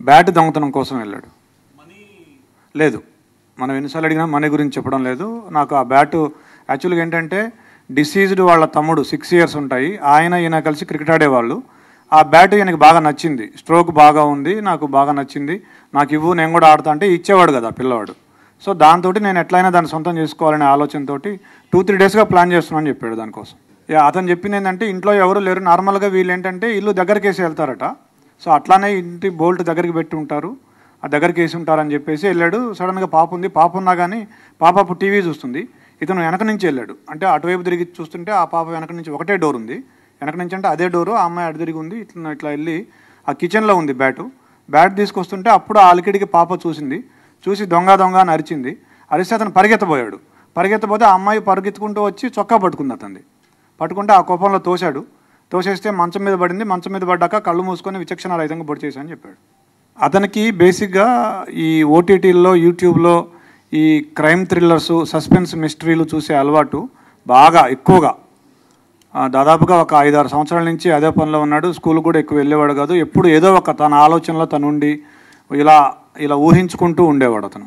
Bat దొంగతనం కోసం వెళ్ళాడు. లేదు, మనం ఎన్నిసార్లు అడిగినా మనీ గురించి చెప్పడం లేదు. నాకు ఆ బ్యాటు యాక్చువల్గా ఏంటంటే డిసీజ్డ్ వాళ్ళ తమ్ముడు 6 years ఉంటాయి, ఈయన కలిసి క్రికెట్ ఆడేవాళ్ళు. ఆ బ్యాట్ ఈయనకి బాగా నచ్చింది, స్ట్రోక్ బాగా ఉంది, నాకు బాగా నచ్చింది, నాకు ఇవ్వు నేను కూడా ఆడతా అంటే ఇచ్చేవాడు కదా పిల్లవాడు. సో దాంతో నేను ఎట్లయినా దాన్ని సొంతం చేసుకోవాలనే ఆలోచనతో 2-3 daysగా ప్లాన్ చేస్తున్నాను చెప్పాడు దానికోసం. అతను చెప్పింది ఏంటంటే ఇంట్లో ఎవరు లేరు, నార్మల్గా వీళ్ళు ఏంటంటే ఇల్లు దగ్గరికి వేసి వెళ్తారట. సో అట్లానే ఇంటి బోల్ట్ దగ్గరికి పెట్టి ఉంటారు, ఆ దగ్గరికి వేసి ఉంటారని చెప్పేసి వెళ్ళాడు. సడన్గా పాప ఉంది, పాప ఉన్నా కానీ పాప అప్పుడు టీవీ చూస్తుంది, ఇతను వెనక నుంచి వెళ్ళాడు. అంటే అటువైపు తిరిగి చూస్తుంటే ఆ పాప వెనక నుంచి ఒకటే డోర్ ఉంది, వెనక నుంచి అంటే అదే డోరు, ఆ అమ్మాయి అటు తిరిగి ఉంది. ఇట్లా వెళ్ళి ఆ కిచెన్లో ఉంది బ్యాట్ తీసుకొస్తుంటే అప్పుడు ఆ అలికిడికి పాప చూసి దొంగ అని అరిచింది. అరిస్తే అతను పరిగెత్తబోతే ఆ అమ్మాయి పరిగెత్తుకుంటూ వచ్చి చొక్కా పట్టుకుంది. పట్టుకుంటే ఆ కోపంలో తోసేస్తే మంచం మీద పడింది. మంచం మీద పడ్డాక కళ్ళు మూసుకొని విచక్షణ రహితంగా పొడి చేశాను చెప్పాడు. అతనికి బేసిక్గా ఈ ఓటీటీల్లో యూట్యూబ్లో ఈ క్రైమ్ థ్రిల్లర్స్, సస్పెన్స్ మిస్టరీలు చూసే అలవాటు బాగా ఎక్కువగా, దాదాపుగా ఒక 5-6 సంవత్సరాల నుంచి అదే పనిలో ఉన్నాడు. స్కూల్ కూడా ఎక్కువ వెళ్ళేవాడు కాదు. ఎప్పుడు ఏదో ఒక తన ఆలోచనలో తను ఉండి ఇలా ఊహించుకుంటూ ఉండేవాడు అతను.